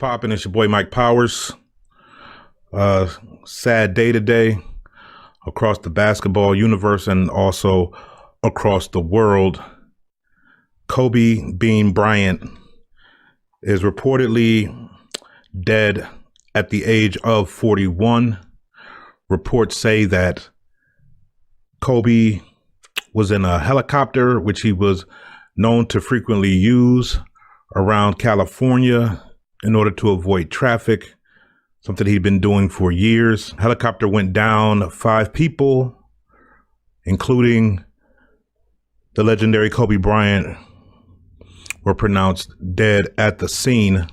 Poppin', it's your boy Mike Powers. Sad day today across the basketball universe and also across the world. Kobe Bryant is reportedly dead at the age of 41. Reports say that Kobe was in a helicopter, which he was known to frequently use around California in order to avoid traffic, something he'd been doing for years. Helicopter went down. 5 people, including the legendary Kobe Bryant, were pronounced dead at the scene.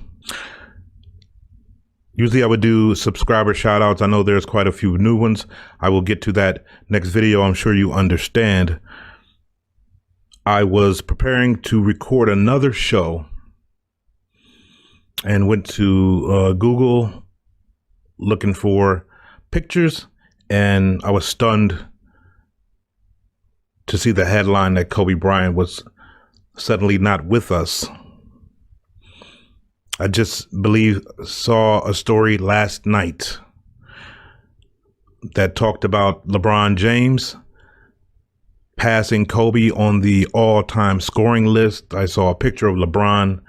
Usually I would do subscriber shout outs. I know there's quite a few new ones. I will get to that next video. I'm sure you understand. I was preparing to record another show and went to Google looking for pictures, and I was stunned to see the headline that Kobe Bryant was suddenly not with us. I just saw a story last night that talked about LeBron James passing Kobe on the all-time scoring list. I saw a picture of LeBron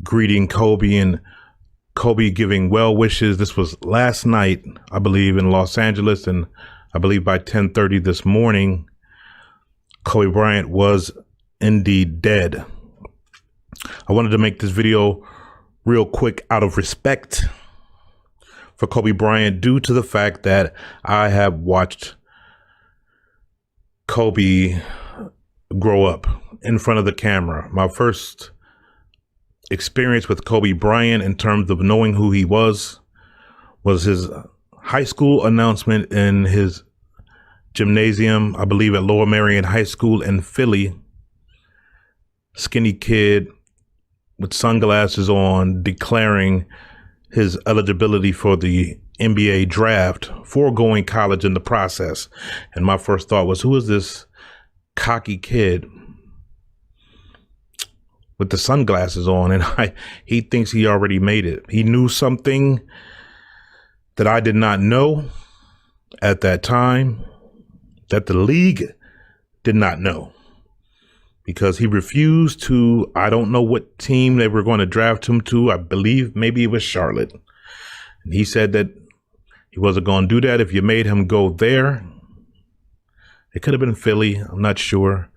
greeting Kobe and Kobe giving well wishes. This was last night, I believe, in Los Angeles, and I believe by 10:30 this morning, Kobe Bryant was indeed dead. I wanted to make this video real quick out of respect for Kobe Bryant, due to the fact that I have watched Kobe grow up in front of the camera. My first experience with Kobe Bryant in terms of knowing who he was his high school announcement in his gymnasium, I believe at Lower Merion High School in Philly. Skinny kid with sunglasses on, declaring his eligibility for the NBA draft, foregoing college in the process. And my first thought was, who is this cocky kid with the sunglasses on? And he thinks he already made it. He knew something that I did not know at that time, that the league did not know, because he refused to, I don't know what team they were going to draft him to. I believe maybe it was Charlotte. And he said that he wasn't going to do that if you made him go there. It could have been Philly, I'm not sure.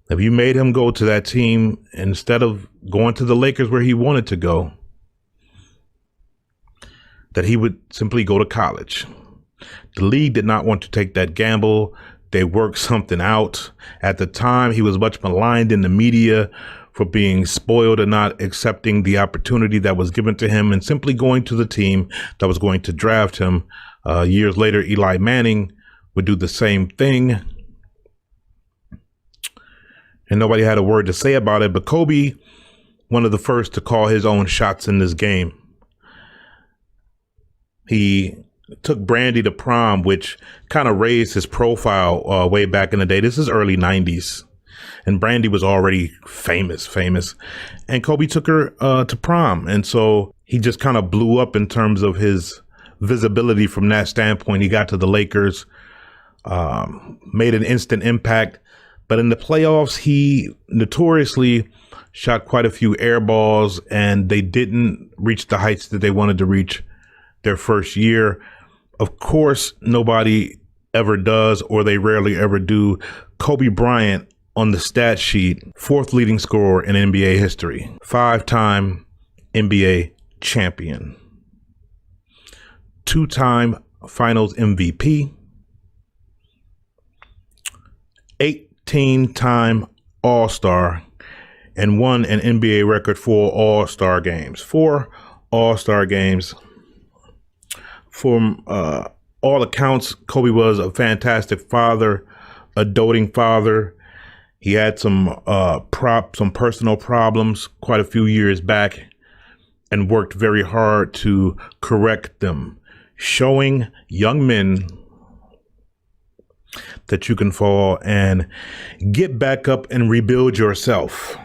If you made him go to that team instead of going to the Lakers where he wanted to go, that he would simply go to college. The league did not want to take that gamble. They worked something out. At the time, he was much maligned in the media for being spoiled and not accepting the opportunity that was given to him and simply going to the team that was going to draft him. Years later, Eli Manning would do the same thing, and nobody had a word to say about it. But Kobe, one of the first to call his own shots in this game. He took Brandy to prom, which kind of raised his profile way back in the day. This is early 90s. And Brandy was already famous. And Kobe took her to prom. And so he just kind of blew up in terms of his visibility from that standpoint. He got to the Lakers, made an instant impact. But in the playoffs, he notoriously shot quite a few air balls, and they didn't reach the heights that they wanted to reach their first year. Of course, nobody ever does, or they rarely ever do. Kobe Bryant on the stat sheet, 4th leading scorer in NBA history, 5-time NBA champion, 2-time Finals MVP, 18-time All-Star, and won an NBA record 4 All-Star games. 4 All-Star games. From all accounts, Kobe was a fantastic father, a doting father. He had some personal problems quite a few years back and worked very hard to correct them, showing young men that you can fall and get back up and rebuild yourself.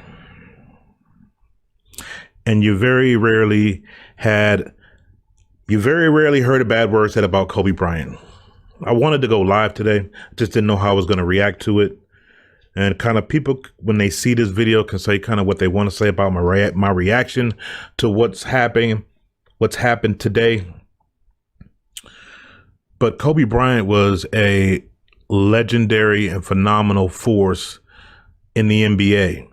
and you very rarely heard a bad word said about Kobe Bryant. I wanted to go live today, just didn't know how I was going to react to it. And kind of people, when they see this video, can say kind of what they want to say about my reaction to what's happened today. But Kobe Bryant was a legendary and phenomenal force in the NBA.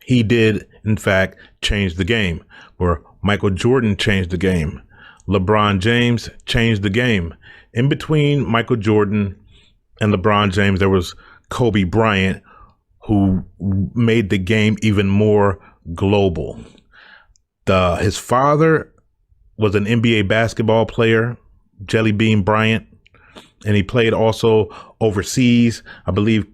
He did, in fact, change the game, where Michael Jordan changed the game. LeBron James changed the game. In between Michael Jordan and LeBron James, there was Kobe Bryant, who made the game even more global. His father was an NBA basketball player, Jelly Bean Bryant, and he played also overseas. I believe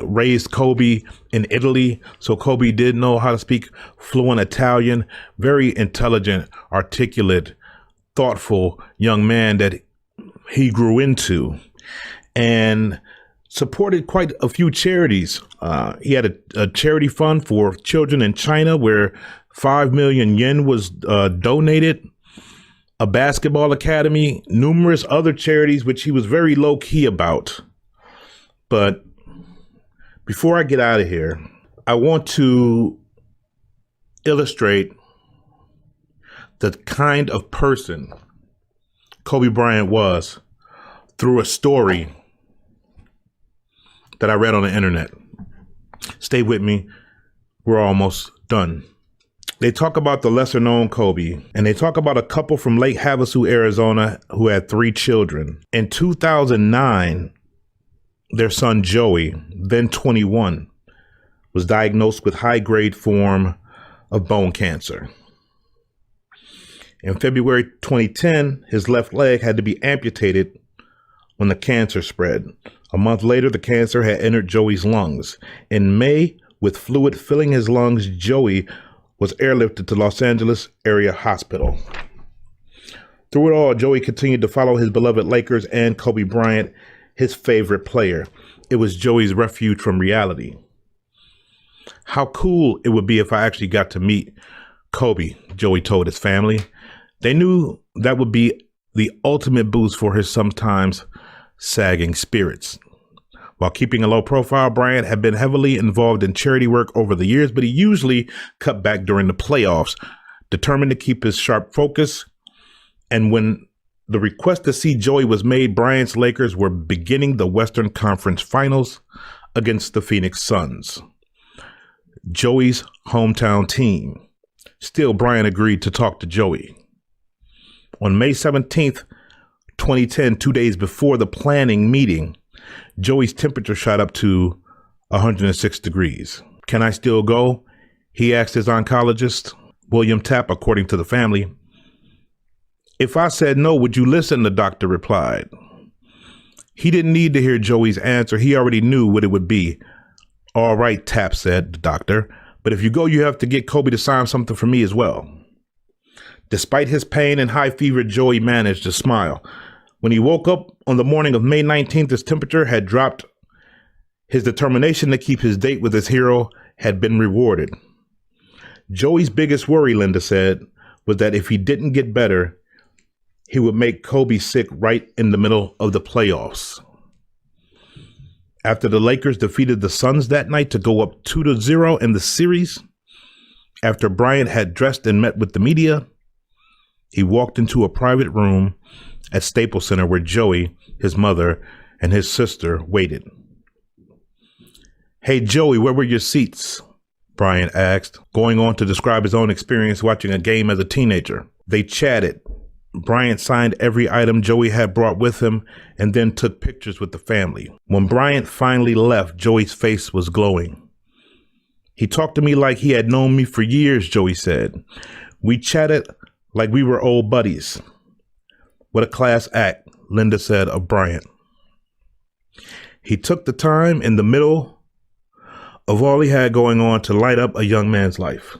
raised Kobe in Italy, so Kobe did know how to speak fluent Italian. Very intelligent, articulate, thoughtful young man that he grew into, and supported quite a few charities. He had a charity fund for children in China where 5 million yen was donated, a basketball academy, numerous other charities, which he was very low key about. But before I get out of here, I want to illustrate the kind of person Kobe Bryant was through a story that I read on the internet. Stay with me. We're almost done. They talk about the lesser known Kobe, and they talk about a couple from Lake Havasu, Arizona, who had 3 children. In 2009, their son Joey, then 21, was diagnosed with high-grade form of bone cancer. In February 2010, his left leg had to be amputated when the cancer spread. A month later, the cancer had entered Joey's lungs. In May, with fluid filling his lungs, Joey was airlifted to Los Angeles area hospital. Through it all, Joey continued to follow his beloved Lakers and Kobe Bryant, his favorite player. It was Joey's refuge from reality. How cool it would be if I actually got to meet Kobe, Joey told his family. They knew that would be the ultimate boost for his sometimes sagging spirits. While keeping a low profile, Bryant had been heavily involved in charity work over the years, but he usually cut back during the playoffs, determined to keep his sharp focus. And when the request to see Joey was made, Bryant's Lakers were beginning the Western Conference Finals against the Phoenix Suns, Joey's hometown team. Still, Bryant agreed to talk to Joey. On May 17th, 2010, 2 days before the planning meeting, Joey's temperature shot up to 106 degrees. "Can I still go?" he asked his oncologist, William Tapp, according to the family. "If I said no, would you listen?" the doctor replied. He didn't need to hear Joey's answer. He already knew what it would be. "All right," Tapp said, the doctor, "but if you go, you have to get Kobe to sign something for me as well." Despite his pain and high fever, Joey managed to smile. When he woke up on the morning of May 19th, his temperature had dropped. His determination to keep his date with his hero had been rewarded. Joey's biggest worry, Linda said, was that if he didn't get better, he would make Kobe sick right in the middle of the playoffs. After the Lakers defeated the Suns that night to go up 2-0 in the series, after Bryant had dressed and met with the media, he walked into a private room at Staples Center where Joey, his mother, and his sister waited. "Hey, Joey, where were your seats?" Bryant asked, going on to describe his own experience watching a game as a teenager. They chatted. Bryant signed every item Joey had brought with him and then took pictures with the family. When Bryant finally left, Joey's face was glowing. "He talked to me like he had known me for years," Joey said. "We chatted like we were old buddies." "What a class act," Linda said of Bryant. "He took the time in the middle of all he had going on to light up a young man's life."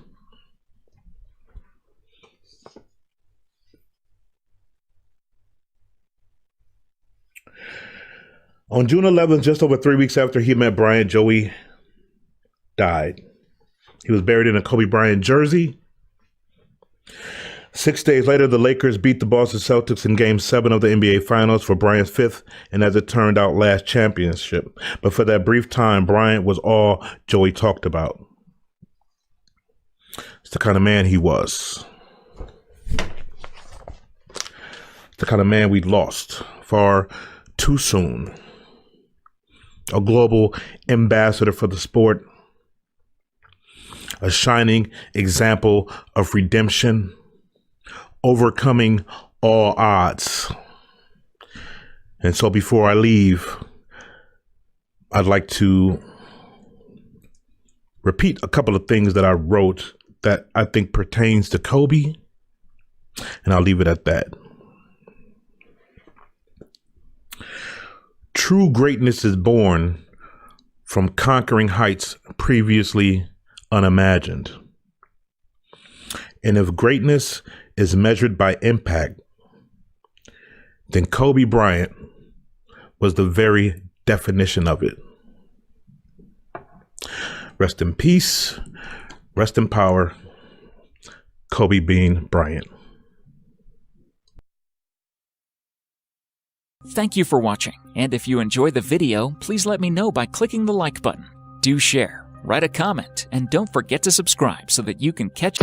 On June 11th, just over 3 weeks after he met Bryant, Joey died. He was buried in a Kobe Bryant jersey 6 days later, the Lakers beat the Boston Celtics in Game 7 of the NBA Finals for Bryant's fifth and, as it turned out, last championship. But for that brief time, Bryant was all Joey talked about. It's the kind of man he was. The kind of man we lost far too soon. A global ambassador for the sport. A shining example of redemption. Overcoming all odds. And so before I leave, I'd like to repeat a couple of things that I wrote that I think pertains to Kobe, and I'll leave it at that. True greatness is born from conquering heights previously unimagined. And if greatness is measured by impact, then Kobe Bryant was the very definition of it. Rest in peace, rest in power, Kobe Bean Bryant. Thank you for watching, and if you enjoyed the video, please let me know by clicking the like button. Do share, write a comment, and don't forget to subscribe so that you can catch